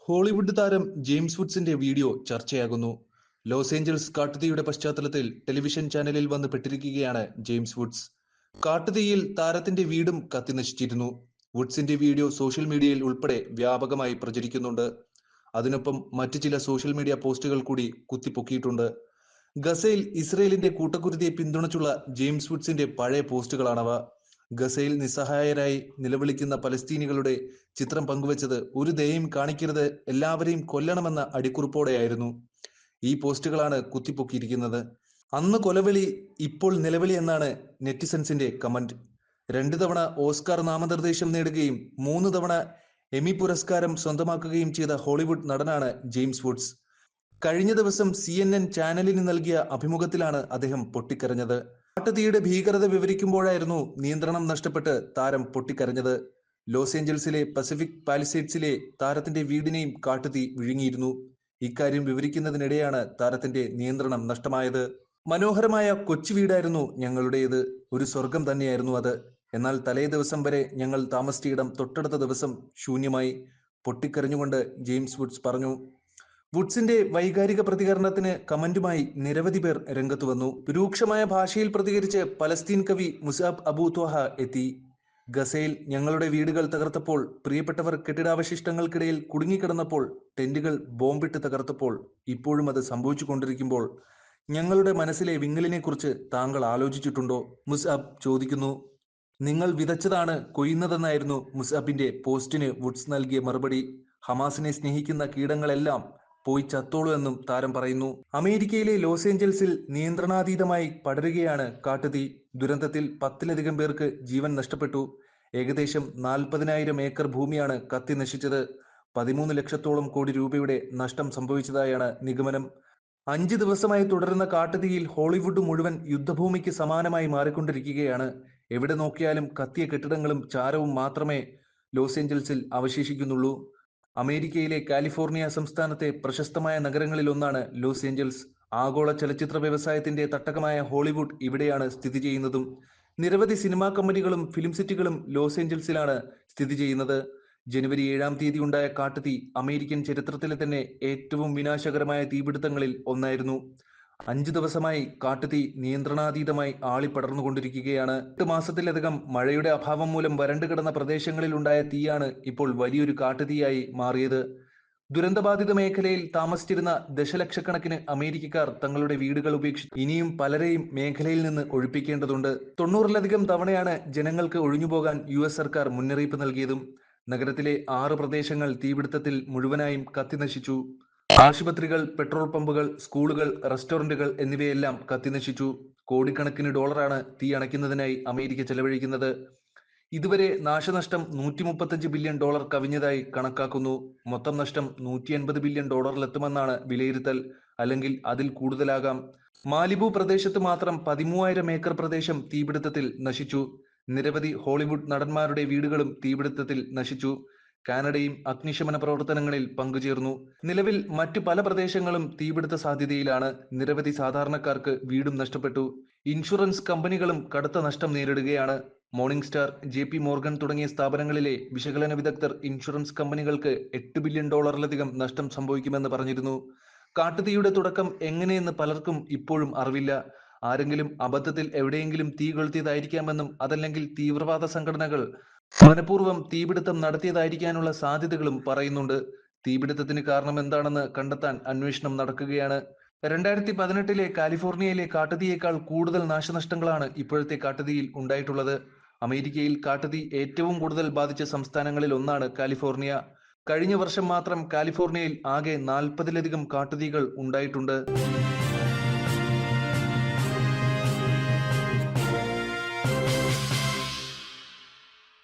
Hollywood താരം James വുഡ്സിന്റെ video ചർച്ചയാകുന്നു. Los Angeles കാട്ടുതീയുടെ പശ്ചാത്തലത്തിൽ television ചാനലിൽ വന്ന് പെട്ടിരിക്കുകയാണ് ജെയിംസ് വുഡ്സ്. കാട്ടുതീയിൽ താരത്തിന്റെ വീടും കത്തിനശിച്ചിരുന്നു. വുഡ്സിന്റെ വീഡിയോ സോഷ്യൽ മീഡിയയിൽ ഉൾപ്പെടെ വ്യാപകമായി പ്രചരിക്കുന്നുണ്ട്. അതിനൊപ്പം മറ്റു ചില സോഷ്യൽ മീഡിയ പോസ്റ്റുകൾ കൂടി കുത്തിപ്പൊക്കിയിട്ടുണ്ട്. ഗസയിൽ ഇസ്രയേലിന്റെ കൂട്ടക്കുരുതിയെ പിന്തുണച്ചുള്ള ജെയിംസ് വുഡ്സിന്റെ പഴയ പോസ്റ്റുകളാണവ. ഗസയിൽ നിസ്സഹായരായി നിലവിളിക്കുന്ന പലസ്തീനികളുടെ ചിത്രം പങ്കുവച്ചത് ഒരു ദയയും കാണിക്കരുത്, എല്ലാവരെയും കൊല്ലണമെന്ന അടിക്കുറിപ്പോടെയായിരുന്നു. ഈ പോസ്റ്റുകളാണ് കുത്തിപ്പൊക്കിയിരിക്കുന്നത്. അന്ന് കൊലവിളി, ഇപ്പോൾ നിലവിളി എന്നാണ് നെറ്റിസൻസിന്റെ കമന്റ്. 2 തവണ ഓസ്കാർ നാമനിർദ്ദേശം നേടുകയും 3 തവണ എമി പുരസ്കാരം സ്വന്തമാക്കുകയും ചെയ്ത ഹോളിവുഡ് നടനാണ് ജെയിംസ് വുഡ്സ്. കഴിഞ്ഞ ദിവസം CNN ചാനലിന് നൽകിയ അഭിമുഖത്തിലാണ് അദ്ദേഹം പൊട്ടിക്കരഞ്ഞത്. കാട്ടുതീയുടെ ഭീകരത വിവരിക്കുമ്പോഴായിരുന്നു നിയന്ത്രണം നഷ്ടപ്പെട്ട് താരം പൊട്ടിക്കരഞ്ഞത്. ലോസ് ഏഞ്ചൽസിലെ പസഫിക് പാലിസേഡ്സിലെ താരത്തിന്റെ വീടിനെയും കാട്ടുതീ വിഴുങ്ങിയിരുന്നു. ഇക്കാര്യം വിവരിക്കുന്നതിനിടെയാണ് താരത്തിന്റെ നിയന്ത്രണം നഷ്ടമായത്. മനോഹരമായ കൊച്ചു വീടായിരുന്നു ഞങ്ങളുടേത്, ഒരു സ്വർഗം തന്നെയായിരുന്നു അത്. എന്നാൽ തലേ ദിവസം വരെ ഞങ്ങൾ താമസിച്ച ഇടം തൊട്ടടുത്ത ദിവസം ശൂന്യമായി, പൊട്ടിക്കരഞ്ഞുകൊണ്ട് ജെയിംസ് വുഡ്സ് പറഞ്ഞു. വുഡ്സിന്റെ വൈകാരിക പ്രതികരണത്തിന് കമന്റുമായി നിരവധി പേർ രംഗത്തു വന്നു. രൂക്ഷമായ ഭാഷയിൽ പ്രതികരിച്ച് പലസ്തീൻ കവി മുസാബ് അബു ത്വഹ എത്തി. ഗസയിൽ ഞങ്ങളുടെ വീടുകൾ തകർത്തപ്പോൾ, പ്രിയപ്പെട്ടവർ കെട്ടിടാവശിഷ്ടങ്ങൾക്കിടയിൽ കുടുങ്ങിക്കിടന്നപ്പോൾ, ടെന്റുകൾ ബോംബിട്ട് തകർത്തപ്പോൾ, ഇപ്പോഴും അത് സംഭവിച്ചു കൊണ്ടിരിക്കുമ്പോൾ ഞങ്ങളുടെ മനസ്സിലെ വിങ്ങലിനെ കുറിച്ച് താങ്കൾ ആലോചിച്ചിട്ടുണ്ടോ? മുസാബ് ചോദിക്കുന്നു. നിങ്ങൾ വിതച്ചതാണ് കൊയ്യുന്നതെന്നായിരുന്നു മുസാബിന്റെ പോസ്റ്റിന് വുഡ്സ് നൽകിയ മറുപടി. ഹമാസിനെ സ്നേഹിക്കുന്ന കീടങ്ങളെല്ലാം പോയി ചത്തോളൂ എന്നും താരം പറയുന്നു. അമേരിക്കയിലെ ലോസ് ഏഞ്ചൽസിൽ നിയന്ത്രണാതീതമായി പടരുകയാണ് കാട്ടുതീ. ദുരന്തത്തിൽ 10-ലധികം പേർക്ക് ജീവൻ നഷ്ടപ്പെട്ടു. ഏകദേശം 40,000 ഏക്കർ ഭൂമിയാണ് കത്തി നശിച്ചത്. 13 ലക്ഷത്തോളം കോടി രൂപയുടെ നഷ്ടം സംഭവിച്ചതായാണ് നിഗമനം. 5 ദിവസമായി തുടരുന്ന കാട്ടുതീയിൽ ഹോളിവുഡ് മുഴുവൻ യുദ്ധഭൂമിക്ക് സമാനമായി മാറിക്കൊണ്ടിരിക്കുകയാണ്. എവിടെ നോക്കിയാലും കത്തിയ കെട്ടിടങ്ങളും ചാരവും മാത്രമേ ലോസ് ഏഞ്ചൽസിൽ അവശേഷിക്കുന്നുള്ളൂ. അമേരിക്കയിലെ കാലിഫോർണിയ സംസ്ഥാനത്തെ പ്രശസ്തമായ നഗരങ്ങളിൽ ഒന്നാണ് ലോസ് ഏഞ്ചൽസ്. ആഗോള ചലച്ചിത്ര വ്യവസായത്തിന്റെ തട്ടകമായ ഹോളിവുഡ് ഇവിടെയാണ് സ്ഥിതി ചെയ്യുന്നതും. നിരവധി സിനിമാ കമ്പനികളും ഫിലിം സിറ്റികളും ലോസ് ഏഞ്ചൽസിലാണ് സ്ഥിതി ചെയ്യുന്നത്. ജനുവരി 7-ാം തീയതി ഉണ്ടായ കാട്ടുതീ അമേരിക്കൻ ചരിത്രത്തിലെ തന്നെ ഏറ്റവും വിനാശകരമായ തീപിടുത്തങ്ങളിൽ ഒന്നായിരുന്നു. 5 ദിവസമായി കാട്ടുതീ നിയന്ത്രണാതീതമായി ആളിപ്പടർന്നുകൊണ്ടിരിക്കുകയാണ്. 8 മാസത്തിലധികം മഴയുടെ അഭാവം മൂലം വരണ്ടു കിടന്ന പ്രദേശങ്ങളിൽ ഉണ്ടായ തീയാണ് ഇപ്പോൾ വലിയൊരു കാട്ടുതീയായി മാറിയത്. ദുരന്തബാധിത മേഖലയിൽ താമസിച്ചിരുന്ന ദശലക്ഷക്കണക്കിന് അമേരിക്കക്കാർ തങ്ങളുടെ വീടുകൾ ഉപേക്ഷിച്ചു. ഇനിയും പലരെയും മേഖലയിൽ നിന്ന് ഒഴിപ്പിക്കേണ്ടതുണ്ട്. 90-ലധികം തവണയാണ് ജനങ്ങൾക്ക് ഒഴിഞ്ഞുപോകാൻ US സർക്കാർ മുന്നറിയിപ്പ് നൽകിയതും. നഗരത്തിലെ 6 പ്രദേശങ്ങൾ തീപിടുത്തത്തിൽ മുഴുവനായും കത്തിനശിച്ചു. ആശുപത്രികൾ, പെട്രോൾ പമ്പുകൾ, സ്കൂളുകൾ, റെസ്റ്റോറന്റുകൾ എന്നിവയെല്ലാം കത്തിനശിച്ചു. കോടിക്കണക്കിന് ഡോളറാണ് തീ അണയ്ക്കുന്നതിനായി അമേരിക്ക ചെലവഴിക്കുന്നത്. ഇതുവരെ നാശനഷ്ടം $135 ബില്യൺ കവിഞ്ഞതായി കണക്കാക്കുന്നു. മൊത്തം നഷ്ടം $180 ബില്യൺ എത്തുമെന്നാണ് വിലയിരുത്തൽ, അല്ലെങ്കിൽ അതിൽ കൂടുതലാകാം. മാലിബു പ്രദേശത്ത് മാത്രം 13,000 ഏക്കർ പ്രദേശം തീപിടുത്തത്തിൽ നശിച്ചു. നിരവധി ഹോളിവുഡ് നടന്മാരുടെ വീടുകളും തീപിടുത്തത്തിൽ നശിച്ചു. കാനഡയും അഗ്നിശമന പ്രവർത്തനങ്ങളിൽ പങ്കുചേർന്നു. നിലവിൽ മറ്റു പല പ്രദേശങ്ങളും തീപിടുത്ത സാധ്യതയിലാണ്. നിരവധി സാധാരണക്കാർക്ക് വീടും നഷ്ടപ്പെട്ടു. ഇൻഷുറൻസ് കമ്പനികളും കടുത്ത നഷ്ടം നേരിടുകയാണ്. മോർണിംഗ് സ്റ്റാർ, JP മോർഗൻ തുടങ്ങിയ സ്ഥാപനങ്ങളിലെ വിശകലന വിദഗ്ധർ ഇൻഷുറൻസ് കമ്പനികൾക്ക് $8 ബില്യൺ നഷ്ടം സംഭവിക്കുമെന്ന് പറഞ്ഞിരുന്നു. കാട്ടുതീയുടെ തുടക്കം എങ്ങനെയെന്ന് പലർക്കും ഇപ്പോഴും അറിവില്ല. ആരെങ്കിലും അബദ്ധത്തിൽ എവിടെയെങ്കിലും തീ കൊളുത്തിയതായിരിക്കാമെന്നും അതല്ലെങ്കിൽ തീവ്രവാദ സംഘടനകൾ മനഃപൂർവ്വം തീപിടുത്തം നടത്തിയതായിരിക്കാനുള്ള സാധ്യതകളും പറയുന്നുണ്ട്. തീപിടുത്തത്തിന് കാരണം എന്താണെന്ന് കണ്ടെത്താൻ അന്വേഷണം നടക്കുകയാണ്. 2018-ലെ കാലിഫോർണിയയിലെ കാട്ടുതീയേക്കാൾ കൂടുതൽ നാശനഷ്ടങ്ങളാണ് ഇപ്പോഴത്തെ കാട്ടുതീയിൽ ഉണ്ടായിട്ടുള്ളത്. അമേരിക്കയിൽ കാട്ടുതീ ഏറ്റവും കൂടുതൽ ബാധിച്ച സംസ്ഥാനങ്ങളിൽ ഒന്നാണ് കാലിഫോർണിയ. കഴിഞ്ഞ വർഷം മാത്രം കാലിഫോർണിയയിൽ ആകെ 40-ലധികം കാട്ടുതീകൾ ഉണ്ടായിട്ടുണ്ട്.